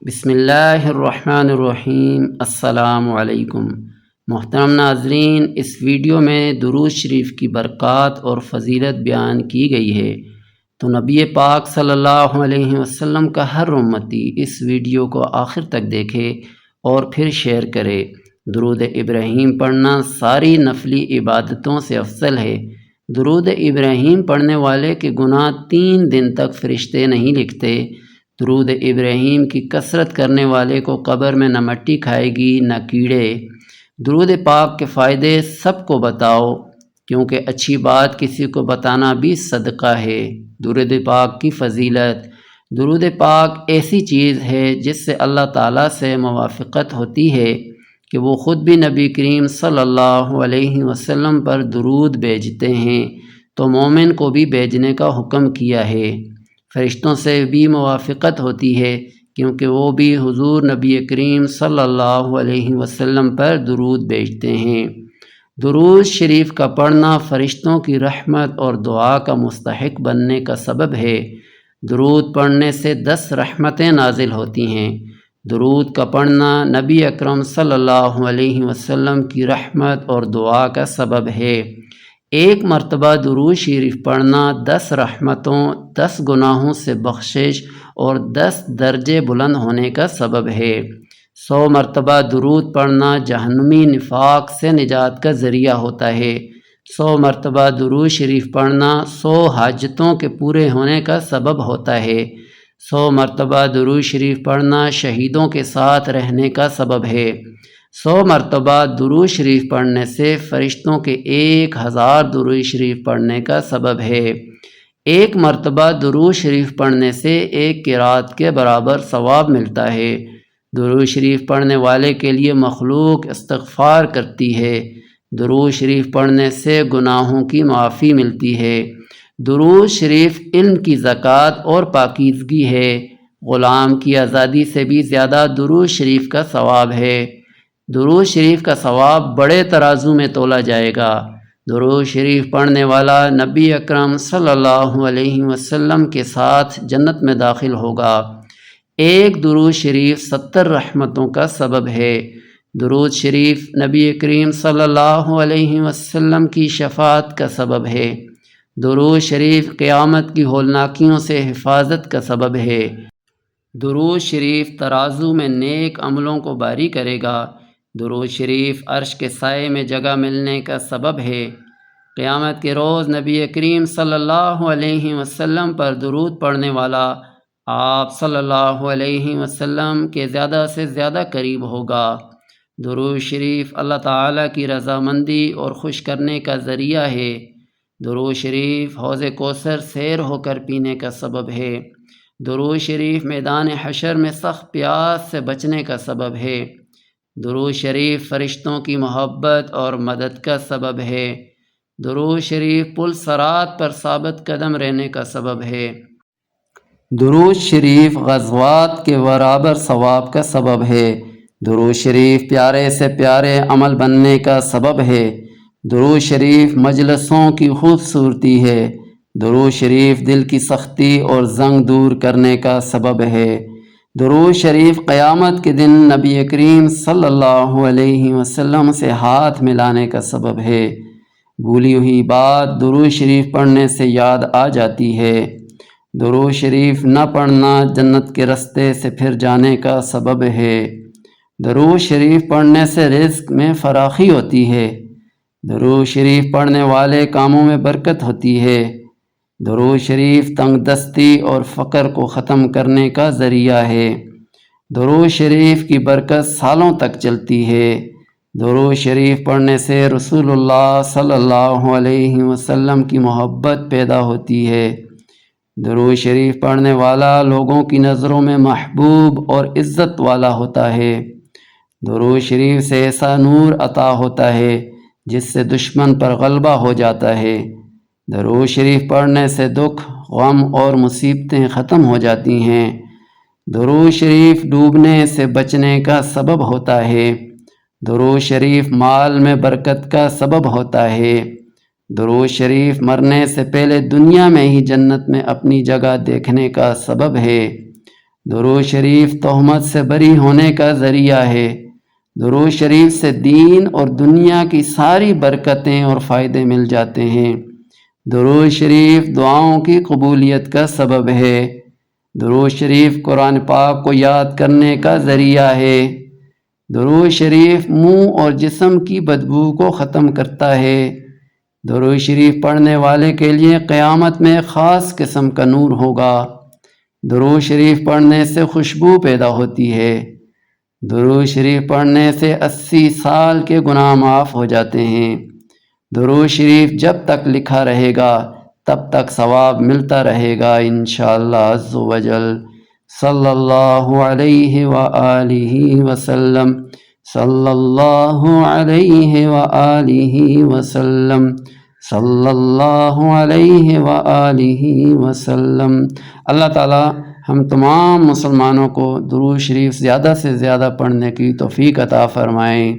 بسم اللہ الرحمن الرحیم۔ السلام علیکم محترم ناظرین، اس ویڈیو میں درود شریف کی برکات اور فضیلت بیان کی گئی ہے، تو نبی پاک صلی اللہ علیہ وسلم کا ہر امتی اس ویڈیو کو آخر تک دیکھے اور پھر شیئر کرے۔ درود ابراہیم پڑھنا ساری نفلی عبادتوں سے افضل ہے۔ درود ابراہیم پڑھنے والے کے گناہ 3 دن تک فرشتے نہیں لکھتے۔ درود ابراہیم کی کثرت کرنے والے کو قبر میں نہ مٹی کھائے گی نہ کیڑے۔ درود پاک کے فائدے سب کو بتاؤ، کیونکہ اچھی بات کسی کو بتانا بھی صدقہ ہے۔ درود پاک کی فضیلت۔ درود پاک ایسی چیز ہے جس سے اللہ تعالیٰ سے موافقت ہوتی ہے کہ وہ خود بھی نبی کریم صلی اللہ علیہ وسلم پر درود بھیجتے ہیں، تو مومن کو بھی بھیجنے کا حکم کیا ہے۔ فرشتوں سے بھی موافقت ہوتی ہے، کیونکہ وہ بھی حضور نبی کریم صلی اللہ علیہ وسلم پر درود بھیجتے ہیں۔ درود شریف کا پڑھنا فرشتوں کی رحمت اور دعا کا مستحق بننے کا سبب ہے۔ درود پڑھنے سے 10 رحمتیں نازل ہوتی ہیں۔ درود کا پڑھنا نبی اکرم صلی اللہ علیہ وسلم کی رحمت اور دعا کا سبب ہے۔ ایک مرتبہ درود شریف پڑھنا 10 رحمتوں، 10 گناہوں سے بخشش اور 10 درجے بلند ہونے کا سبب ہے۔ 100 مرتبہ درود پڑھنا جہنمی نفاق سے نجات کا ذریعہ ہوتا ہے۔ 100 مرتبہ درود شریف پڑھنا 100 حاجتوں کے پورے ہونے کا سبب ہوتا ہے۔ 100 مرتبہ درود شریف پڑھنا شہیدوں کے ساتھ رہنے کا سبب ہے۔ 100 مرتبہ درود شریف پڑھنے سے فرشتوں کے 1000 درود شریف پڑھنے کا سبب ہے۔ ایک مرتبہ درود شریف پڑھنے سے 1 قرات کے برابر ثواب ملتا ہے۔ درود شریف پڑھنے والے کے لیے مخلوق استغفار کرتی ہے۔ درود شریف پڑھنے سے گناہوں کی معافی ملتی ہے۔ درود شریف علم کی زکوٰۃ اور پاکیزگی ہے۔ غلام کی آزادی سے بھی زیادہ درود شریف کا ثواب ہے۔ درود شریف کا ثواب بڑے ترازو میں تولا جائے گا۔ درود شریف پڑھنے والا نبی اکرم صلی اللہ علیہ وسلم کے ساتھ جنت میں داخل ہوگا۔ ایک درود شریف 70 رحمتوں کا سبب ہے۔ درود شریف نبی کریم صلی اللہ علیہ وسلم کی شفاعت کا سبب ہے۔ درود شریف قیامت کی ہولناکیوں سے حفاظت کا سبب ہے۔ درود شریف ترازو میں نیک عملوں کو باری کرے گا۔ درود شریف عرش کے سائے میں جگہ ملنے کا سبب ہے۔ قیامت کے روز نبی کریم صلی اللہ علیہ وسلم پر درود پڑھنے والا آپ صلی اللہ علیہ وسلم کے زیادہ سے زیادہ قریب ہوگا۔ درود شریف اللہ تعالیٰ کی رضامندی اور خوش کرنے کا ذریعہ ہے۔ درود شریف حوض کوثر سیر ہو کر پینے کا سبب ہے۔ درود شریف میدان حشر میں سخت پیاس سے بچنے کا سبب ہے۔ درود شریف فرشتوں کی محبت اور مدد کا سبب ہے۔ درود شریف پل صراط پر ثابت قدم رہنے کا سبب ہے۔ درود شریف غزوات کے برابر ثواب کا سبب ہے۔ درود شریف پیارے سے پیارے عمل بننے کا سبب ہے۔ درود شریف مجلسوں کی خوبصورتی ہے۔ درود شریف دل کی سختی اور زنگ دور کرنے کا سبب ہے۔ درود شریف قیامت کے دن نبی کریم صلی اللہ علیہ وسلم سے ہاتھ ملانے کا سبب ہے۔ بھولی ہوئی بات درود شریف پڑھنے سے یاد آ جاتی ہے۔ درود شریف نہ پڑھنا جنت کے رستے سے پھر جانے کا سبب ہے۔ درود شریف پڑھنے سے رزق میں فراخی ہوتی ہے۔ درود شریف پڑھنے والے کاموں میں برکت ہوتی ہے۔ درود شریف تنگ دستی اور فقر کو ختم کرنے کا ذریعہ ہے۔ درود شریف کی برکت سالوں تک چلتی ہے۔ درود شریف پڑھنے سے رسول اللہ صلی اللہ علیہ وسلم کی محبت پیدا ہوتی ہے۔ درود شریف پڑھنے والا لوگوں کی نظروں میں محبوب اور عزت والا ہوتا ہے۔ درود شریف سے ایسا نور عطا ہوتا ہے جس سے دشمن پر غلبہ ہو جاتا ہے۔ درود شریف پڑھنے سے دکھ، غم اور مصیبتیں ختم ہو جاتی ہیں۔ درود شریف ڈوبنے سے بچنے کا سبب ہوتا ہے۔ درود شریف مال میں برکت کا سبب ہوتا ہے۔ درود شریف مرنے سے پہلے دنیا میں ہی جنت میں اپنی جگہ دیکھنے کا سبب ہے۔ درود شریف تہمت سے بری ہونے کا ذریعہ ہے۔ درود شریف سے دین اور دنیا کی ساری برکتیں اور فائدے مل جاتے ہیں۔ درود شریف دعاؤں کی قبولیت کا سبب ہے۔ درود شریف قرآن پاک کو یاد کرنے کا ذریعہ ہے۔ درود شریف منہ اور جسم کی بدبو کو ختم کرتا ہے۔ درود شریف پڑھنے والے کے لیے قیامت میں خاص قسم کا نور ہوگا۔ درود شریف پڑھنے سے خوشبو پیدا ہوتی ہے۔ درود شریف پڑھنے سے 80 سال کے گناہ معاف ہو جاتے ہیں۔ درود شریف جب تک لکھا رہے گا تب تک ثواب ملتا رہے گا انشاءاللہ عز و جل۔ صلی اللہ علیہ وآلہ وسلم، صلی اللہ علیہ وآلہ وسلم، صلی اللہ علیہ وآلہ وسلم۔ اللہ تعالی ہم تمام مسلمانوں کو درود شریف زیادہ سے زیادہ پڑھنے کی توفیق عطا فرمائیں۔